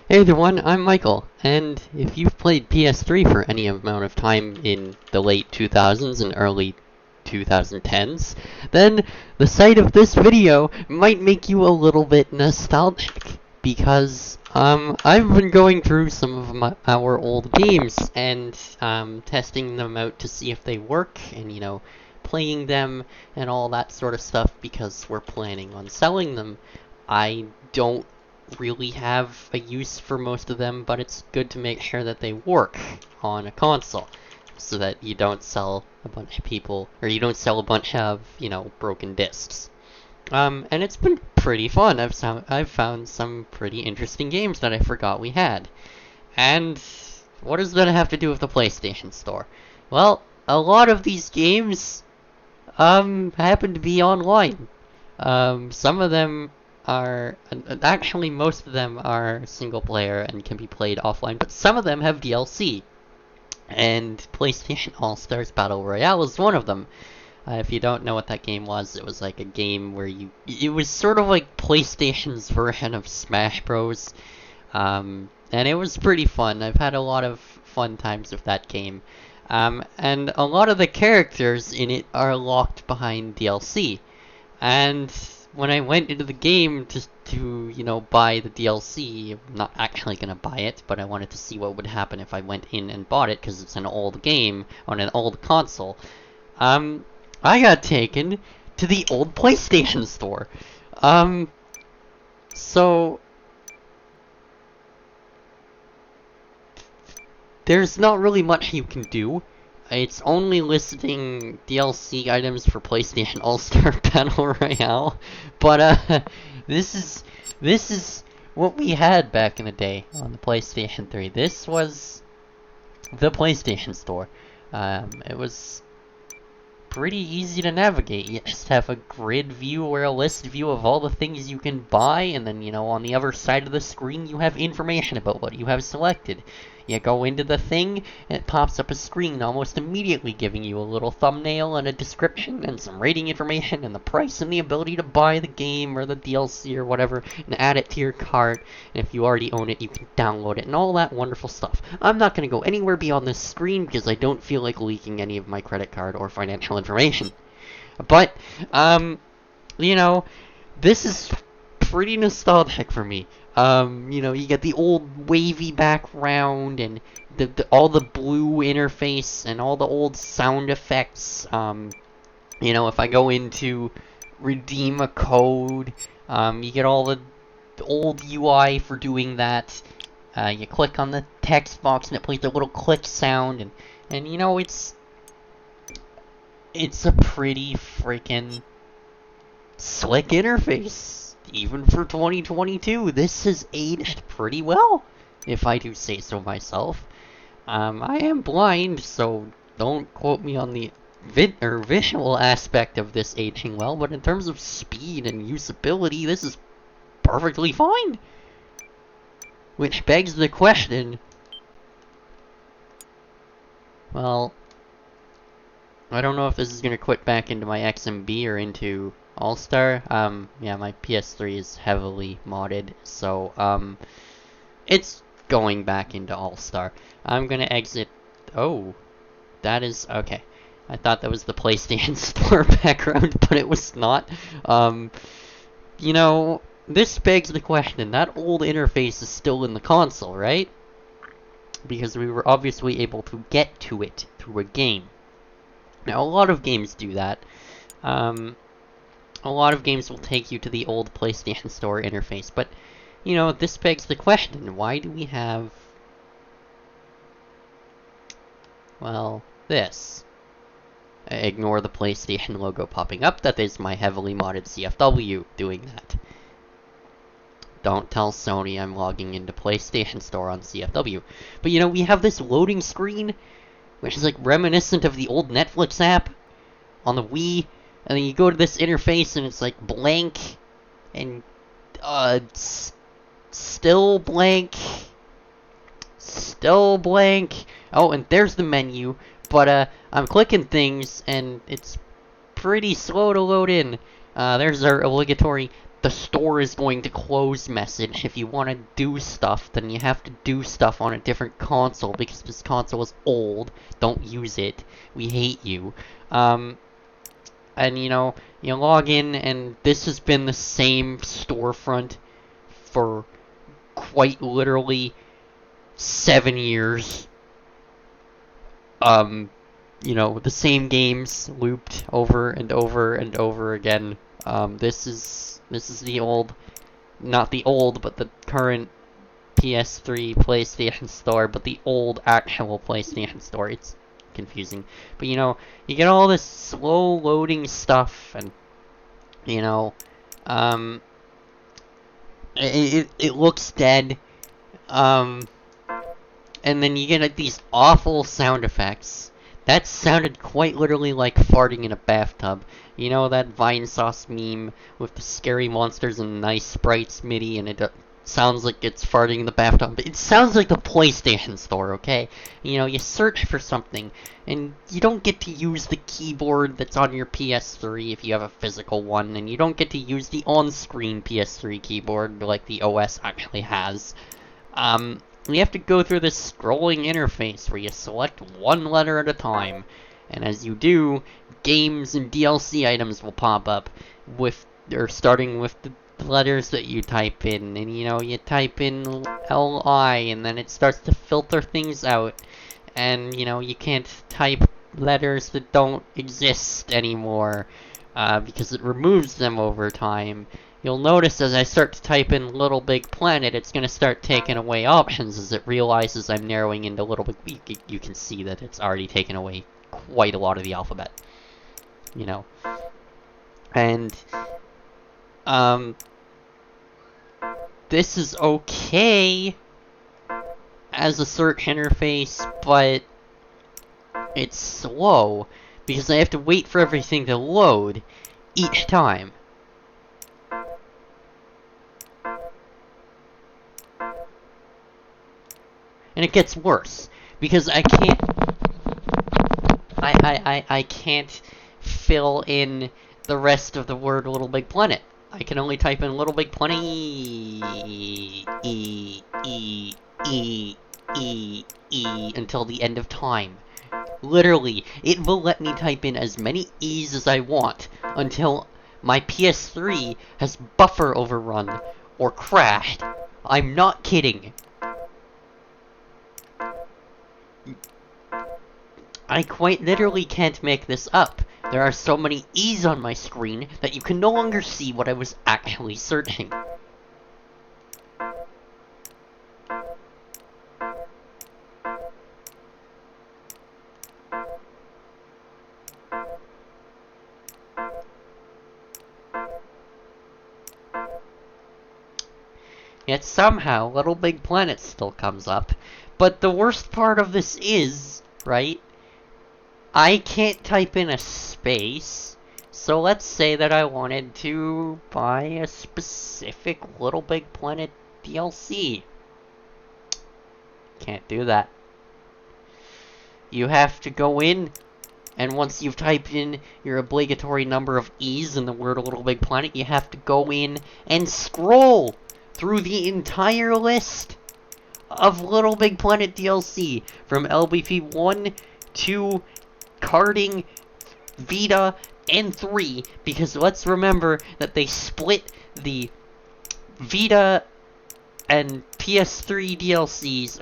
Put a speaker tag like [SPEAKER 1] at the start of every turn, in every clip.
[SPEAKER 1] Hey everyone, I'm Michael, and if you've played PS3 for any amount of time in the late 2000s and early 2010s, then the sight of this video might make you a little bit nostalgic, because I've been going through some of our old games and testing them out to see if they work, and playing them and all that sort of stuff because we're planning on selling them. I don't really have a use for most of them, but it's good to make sure that they work on a console so that you don't sell a bunch of people, or you don't sell a bunch of, broken discs. And it's been pretty fun. I've found some pretty interesting games that I forgot we had. And what does that have to do with the PlayStation Store? Well, a lot of these games, happen to be online. Some of them are actually most of them are single player and can be played offline, but some of them have DLC. And PlayStation All Stars Battle Royale is one of them. If you don't know what that game was, it was like a game where it was sort of like PlayStation's version of Smash Bros. And it was pretty fun. I've had a lot of fun times with that game. And a lot of the characters in it are locked behind DLC. And when I went into the game to buy the DLC, I'm not actually gonna buy it, but I wanted to see what would happen if I went in and bought it, because it's an old game on an old console. I got taken to the old PlayStation Store. So there's not really much you can do. It's only listing DLC items for PlayStation All-Star Battle Royale, but this is what we had back in the day on the PlayStation 3. This was the PlayStation Store. It was pretty easy to navigate. You just have a grid view or a list view of all the things you can buy, and then, on the other side of the screen you have information about what you have selected. You go into the thing, and it pops up a screen almost immediately giving you a little thumbnail and a description and some rating information and the price and the ability to buy the game or the DLC or whatever and add it to your cart. And if you already own it, you can download it and all that wonderful stuff. I'm not going to go anywhere beyond this screen because I don't feel like leaking any of my credit card or financial information. But, this is pretty nostalgic for me. You get the old wavy background and all the blue interface and all the old sound effects. If I go into redeem a code, you get all the old UI for doing that. You click on the text box and it plays a little click sound, and it's a pretty freaking slick interface. Even for 2022, this has aged pretty well, if I do say so myself. I am blind, so don't quote me on the visual aspect of this aging well, but in terms of speed and usability, this is perfectly fine. Which begs the question, well, I don't know if this is going to quit back into my XMB or into All-Star. Yeah, my PS3 is heavily modded, so, it's going back into All-Star. I'm gonna exit. Oh, that is okay. I thought that was the PlayStation Store background, but it was not. This begs the question, that old interface is still in the console, right? Because we were obviously able to get to it through a game. Now, a lot of games do that. A lot of games will take you to the old PlayStation Store interface, but, this begs the question, why do we have, well, this? Ignore the PlayStation logo popping up, that is my heavily modded CFW doing that. Don't tell Sony I'm logging into PlayStation Store on CFW. But, we have this loading screen, which is like reminiscent of the old Netflix app on the Wii. And then you go to this interface and it's like blank and still blank. Oh, and there's the menu, but I'm clicking things and it's pretty slow to load in. There's our obligatory the store is going to close message. If you want to do stuff, then you have to do stuff on a different console, because this console is old. Don't use it. We hate you. And you know, you log in, and this has been the same storefront for quite literally 7 years. You know, the same games looped over and over and over again. This is the old, not the old, but the current PS3 PlayStation Store, but the old actual PlayStation Store. It's confusing. But you know, you get all this slow loading stuff, and you know, it looks dead. And then you get like these awful sound effects. That sounded quite literally like farting in a bathtub. You know that Vine Sauce meme with the scary monsters and nice sprites MIDI, and it sounds like it's farting in the bathtub? It sounds like the PlayStation Store, okay? You know, you search for something, and you don't get to use the keyboard that's on your PS3 if you have a physical one, and you don't get to use the on-screen PS3 keyboard like the OS actually has. You have to go through this scrolling interface where you select one letter at a time, and as you do, games and DLC items will pop up starting with the letters that you type in, and you know, you type in LI, and then it starts to filter things out, and you know, you can't type letters that don't exist anymore, because it removes them over time. You'll notice as I start to type in Little Big Planet, it's going to start taking away options as it realizes I'm narrowing into Little Big... You can see that it's already taken away quite a lot of the alphabet. You know. And, this is okay as a search interface, but it's slow, because I have to wait for everything to load each time. And it gets worse, because I can't... I can't fill in the rest of the word Little Big Planet. I can only type in Little Big Planet until the end of time. Literally, it will let me type in as many E's as I want until my PS3 has buffer overrun or crashed. I'm not kidding. I quite literally can't make this up. There are so many E's on my screen that you can no longer see what I was actually searching. Yet somehow, Little Big Planet still comes up. But the worst part of this is, right, I can't type in a space. So let's say that I wanted to buy a specific Little Big Planet DLC. Can't do that. You have to go in, and once you've typed in your obligatory number of E's in the word Little Big Planet, you have to go in and scroll through the entire list of Little Big Planet DLC, from LBP 1 to Carding, Vita, and 3, because let's remember that they split the Vita and PS3 DLCs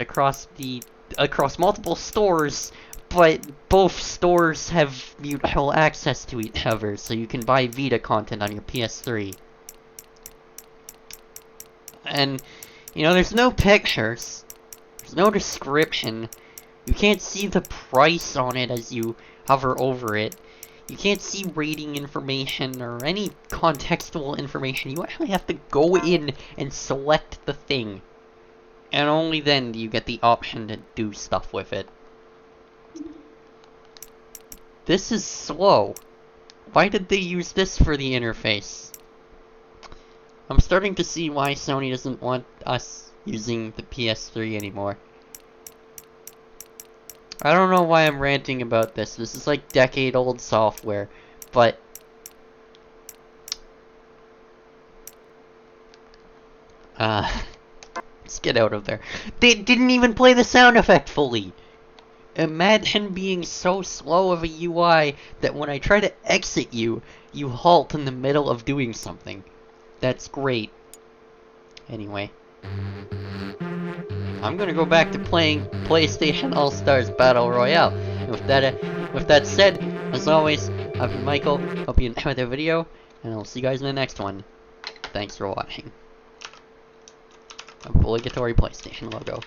[SPEAKER 1] across multiple stores, but both stores have mutual access to each other, so you can buy Vita content on your PS3. And, you know, there's no pictures, there's no description, you can't see the price on it as you hover over it, you can't see rating information or any contextual information. You actually have to go in and select the thing, and only then do you get the option to do stuff with it. This is slow. Why did they use this for the interface? I'm starting to see why Sony doesn't want us using the PS3 anymore. I don't know why I'm ranting about this. This is like decade-old software, but Let's get out of there. They didn't even play the sound effect fully! Imagine being so slow of a UI that when I try to exit you, you halt in the middle of doing something. That's great. Anyway. I'm gonna go back to playing PlayStation All-Stars Battle Royale. And with that said, as always, I've been Michael. Hope you enjoyed the video, and I'll see you guys in the next one. Thanks for watching. Obligatory PlayStation logo.